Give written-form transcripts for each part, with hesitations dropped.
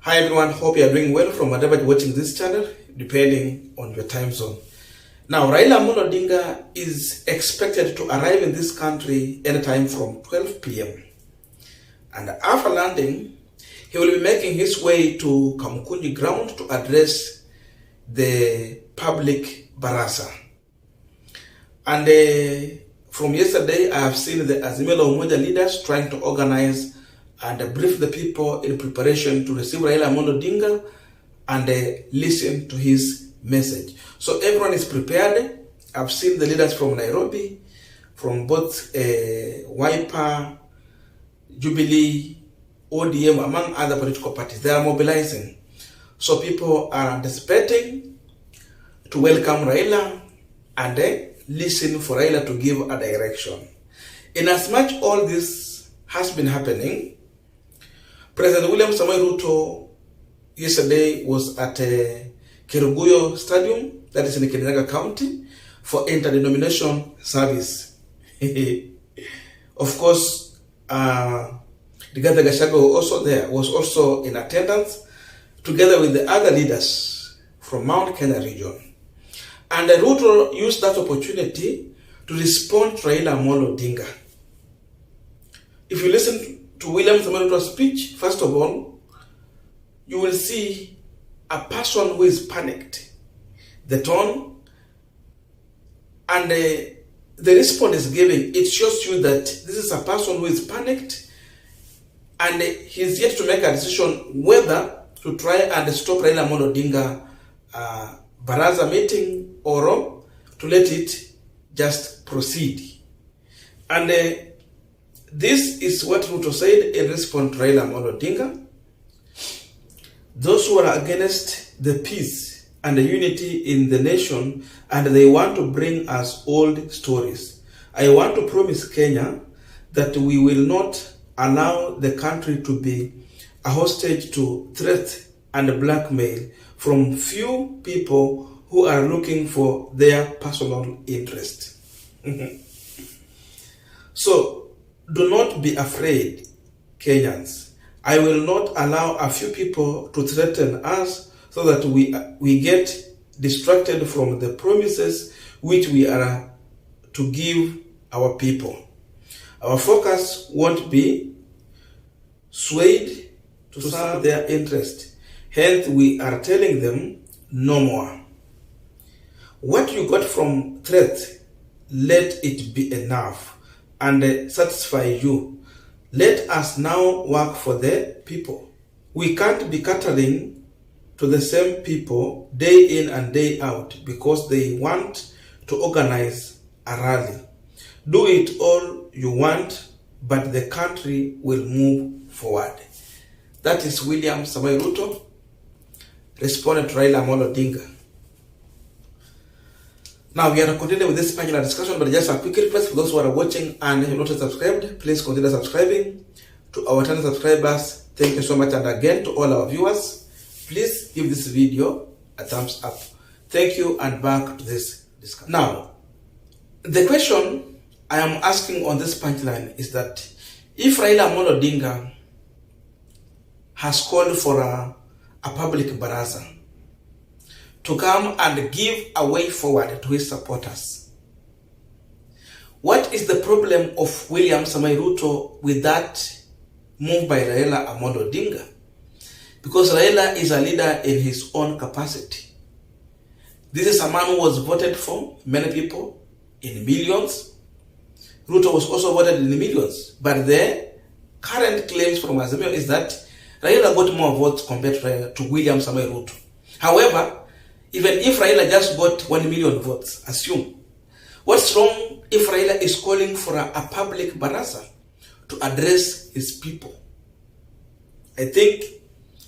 Hi everyone, hope you are doing well from whatever you're watching this channel, depending on your time zone. Now, Raila Odinga is expected to arrive in this country anytime from 12 p.m. And after landing, he will be making his way to Kamukunji ground to address the public baraza. And from yesterday, I have seen the Azimio la Umoja leaders trying to organize and brief the people in preparation to receive Raila Odinga and listen to his message. So everyone is prepared. I've seen the leaders from Nairobi, from both Wiper, Jubilee, ODM, among other political parties. They are mobilizing. So people are anticipating to welcome Raila and listen for Raila to give a direction. In as much all this has been happening, President William Samoei Ruto yesterday was at Kerugoyo Stadium, that is in Kirinyaga County, for interdenomination service. Of course, the Gachagua was also in attendance, together with the other leaders from Mount Kenya region. And Ruto used that opportunity to respond to Raila Odinga. If you listen to William Samoei Ruto's speech, first of all, you will see a person who is panicked. The tone and the response is given, it shows you that this is a person who is panicked and he's yet to make a decision whether to try and stop Raila Odinga baraza meeting or to let it just proceed. And this is what Ruto said in response to Raila Odinga. Those who are against the peace and the unity in the nation and they want to bring us old stories. I want to promise Kenya that we will not allow the country to be a hostage to threat and blackmail from few people who are looking for their personal interest. So, do not be afraid, Kenyans. I will not allow a few people to threaten us so that we get distracted from the promises which we are to give our people. Our focus won't be swayed to serve their interest. Hence, we are telling them no more. What you got from threat, let it be enough and satisfy you. Let us now work for the people. We can't be catering to the same people day in and day out because they want to organize a rally. Do it all you want, but the country will move forward. That is William Samoei Ruto responding to Raila Odinga. Now we are continuing with this panel discussion, but just a quick request for those who are watching and have not subscribed, please consider subscribing. To our 10 subscribers, thank you so much, and again to all our viewers, please give this video a thumbs up. Thank you, and back to this discussion. Now, the question I am asking on this punchline is that if Raila Odinga has called for a public baraza to come and give a way forward to his supporters, what is the problem of William Samoei Ruto with that move by Raila Odinga? Because Raila is a leader in his own capacity. This is a man who was voted for, many people, in millions. Ruto was also voted in the millions. But the current claims from Azimio is that Raila got more votes compared to William Samoei Ruto. However, even if Raila just got 1 million votes, assume, what's wrong if Raila is calling for a public baraza to address his people? I think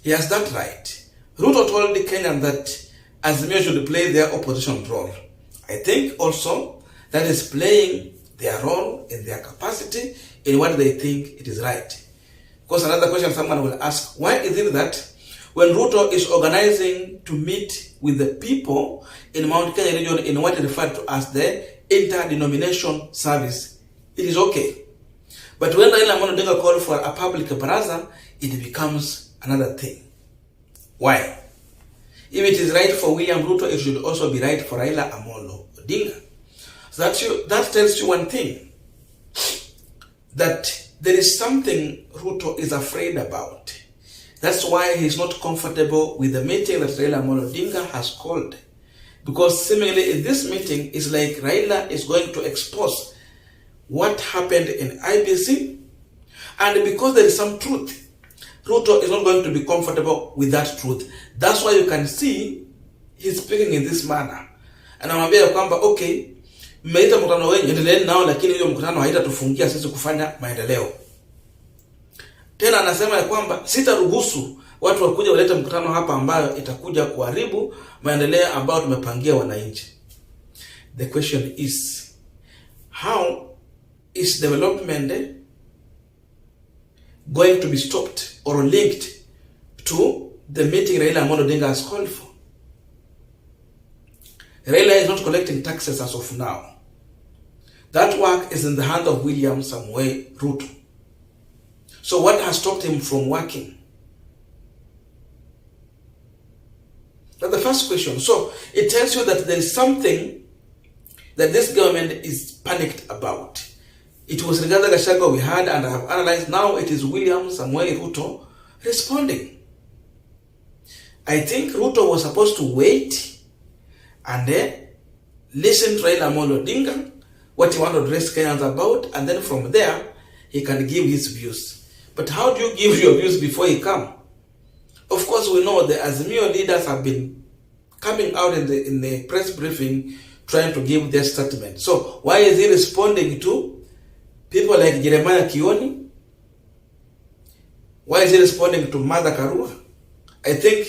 he has that right. Ruto told the Kenyan that Azimio should play their opposition role. I think also that is playing their role in their capacity in what they think it is right. Because another question someone will ask, why is it that when Ruto is organizing to meet with the people in Mount Kenya region in what is referred to as the interdenomination service, it is okay. But when Raila Odinga called for a public baraza, it becomes another thing. Why? If it is right for William Ruto, it should also be right for Raila Odinga. So that tells you one thing, that there is something Ruto is afraid about. That's why he's not comfortable with the meeting that Raila Odinga has called. Because seemingly in this meeting, it's like Raila is going to expose what happened in IBC. And because there is some truth, Ruto is not going to be comfortable with that truth. That's why you can see he's speaking in this manner. Anamwambia kwamba okay, mmeita mkutano wenyu, endeleeni nao, lakini hiyo mkutano haitatufungia sisi kufanya maendeleo. Tena anasema ya kwamba sitaruhusu watu wakuja walete mkutano hapa ambayo itakuja kuharibu maendeleo ambayo tumepangia wananchi. The question is, how is development going to be stopped or linked to the meeting Raila Odinga has called for? Raila is not collecting taxes as of now. That work is in the hand of William Samuel Ruto. So what has stopped him from working? That's the first question. So it tells you that there is something that this government is panicked about. It was Rigathi Gachagua we had, and I have analyzed. Now it is William Samuel Ruto responding. I think Ruto was supposed to wait and then listen to Raila Odinga, what he wanted to address Kenyans about, and then from there he can give his views. But how do you give your views before he come? Of course, we know the Azimio leaders have been coming out in the press briefing trying to give their statement. So why is he responding to people like Jeremiah Kioni? Why is he responding to Martha Karua? I think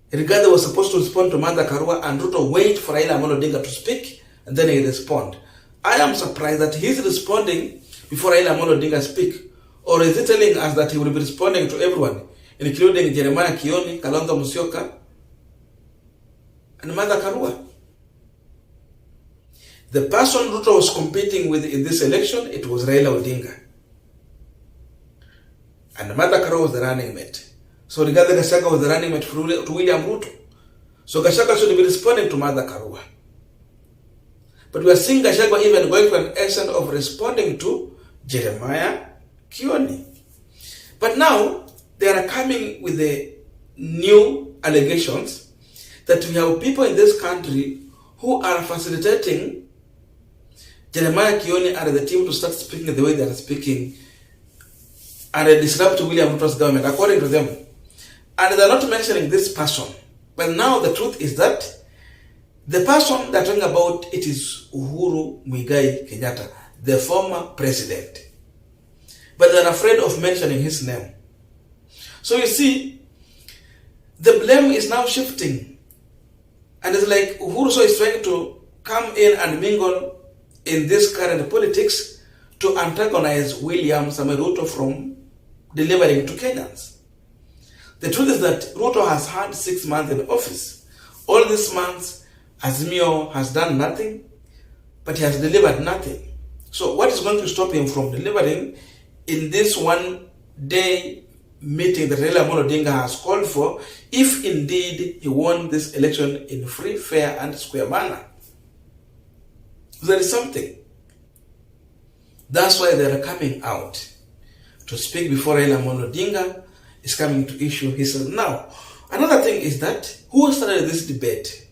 Rigathi was supposed to respond to Martha Karua and Ruto wait for Raila Odinga to speak and then he respond. I am surprised that he's responding before Raila Odinga speak. Or is he telling us that he will be responding to everyone, including Jeremiah Kioni, Kalonzo Musyoka, and Martha Karua? The person Ruto was competing with in this election, it was Raila Odinga. And Martha Karua was the running mate. So Rigathi Gachagua was the running mate to William Ruto. So Gachagua should be responding to Martha Karua. But we are seeing Gachagua even going to an extent of responding to Jeremiah Kioni. But now they are coming with the new allegations that we have people in this country who are facilitating Jeremiah Kioni and the team to start speaking the way they are speaking and disrupt William Ruto's government, according to them. And they are not mentioning this person. But now the truth is that the person they're talking about, it is Uhuru Muigai Kenyatta, the former president. But they're afraid of mentioning his name. So you see, the blame is now shifting. And it's like Uhuru is trying to come in and mingle in this current politics to antagonize William Samuel Ruto from delivering to Kenyans. The truth is that Ruto has had 6 months in office. All these months, Azimio has done nothing, but he has delivered nothing. So what is going to stop him from delivering in this one-day meeting that Raila Odinga has called for, if indeed he won this election in free, fair, and square manner? There is something. That's why they are coming out to speak before Raila Odinga is coming to issue his. Now, another thing is that who started this debate?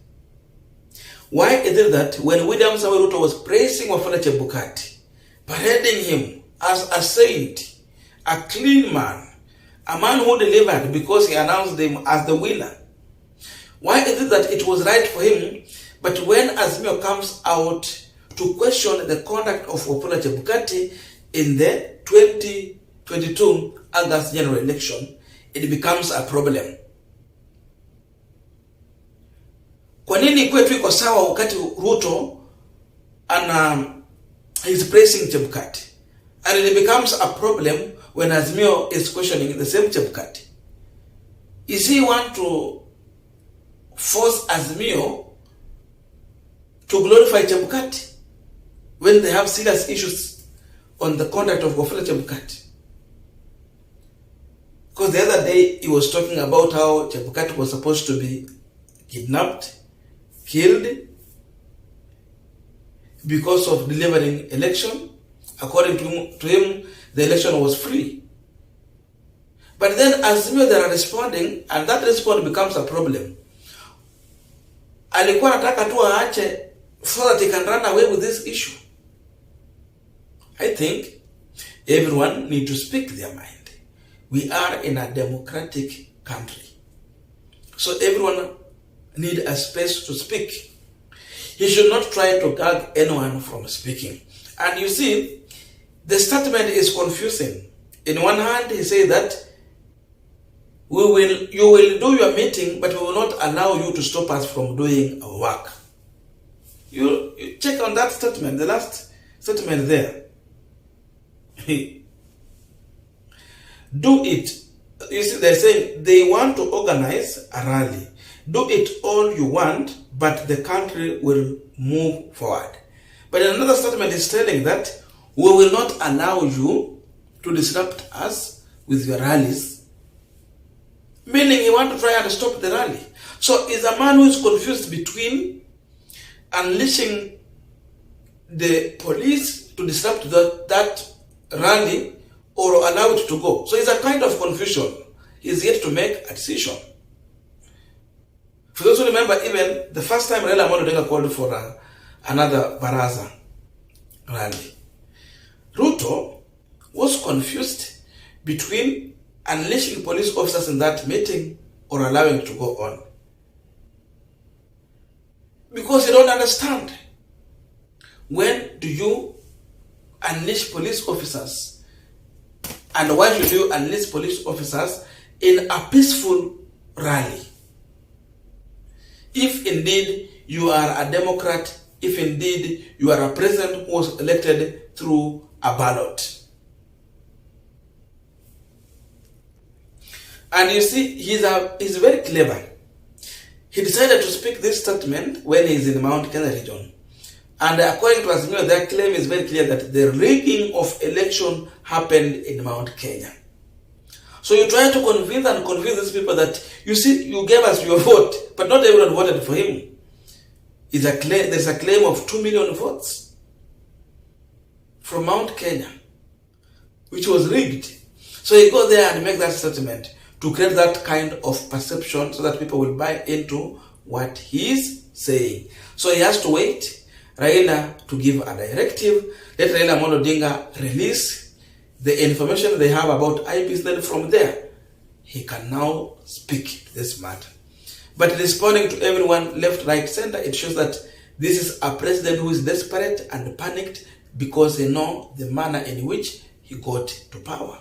Why is it that when William Samuel Ruto was praising Wafula Chebukati, parading him as a saint, a clean man, a man who delivered because he announced him as the winner, why is it that it was right for him, but when Azimio comes out to question the conduct of Wafula Chebukati in the 2022 August general election, it becomes a problem? Kwa nini kwetu iko sawa wakati Ruto is praising Chebukati, and it becomes a problem when Azimio is questioning the same Chebukati? Is he want to force Azimio to glorify Chebukati when they have serious issues on the conduct of Wafula Chebukati? Because the other day he was talking about how Chebukati was supposed to be kidnapped, killed, because of delivering election. According to him, the election was free. But then as they are responding, and that response becomes a problem. Alikuwa anataka tu aache so that he can run away with this issue. I think everyone need to speak their mind. We are in a democratic country. So everyone need a space to speak. He should not try to gag anyone from speaking. And you see, the statement is confusing. In one hand, he says that you will do your meeting, but we will not allow you to stop us from doing our work. You check on that statement, the last statement there. Do it. You see, they're saying they want to organize a rally. Do it all you want, but the country will move forward. But another statement is telling that we will not allow you to disrupt us with your rallies. Meaning he wants to try and stop the rally. So is a man who is confused between unleashing the police to disrupt that rally or allow it to go. So it's a kind of confusion. He's yet to make a decision. For those who remember, even the first time Raila Odinga called for another Baraza rally, Ruto was confused between unleashing police officers in that meeting or allowing it to go on. Because you don't understand. When do you unleash police officers? And why should you unleash police officers in a peaceful rally? If indeed you are a Democrat, if indeed you are a president who was elected through a ballot. And you see, he's very clever. He decided to speak this statement when he's in Mount Kenya region. And according to Azimio, their claim is very clear that the rigging of election happened in Mount Kenya. So you try to convince these people that, you see, you gave us your vote, but not everyone voted for him. There's a claim of 2 million votes from Mount Kenya, which was rigged. So he goes there and make that statement to create that kind of perception so that people will buy into what he's saying. So he has to wait Raila to give a directive. Let Raila Odinga release the information they have about IBs. Then from there, he can now speak this matter. But responding to everyone left, right, center, it shows that this is a president who is desperate and panicked because they know the manner in which he got to power.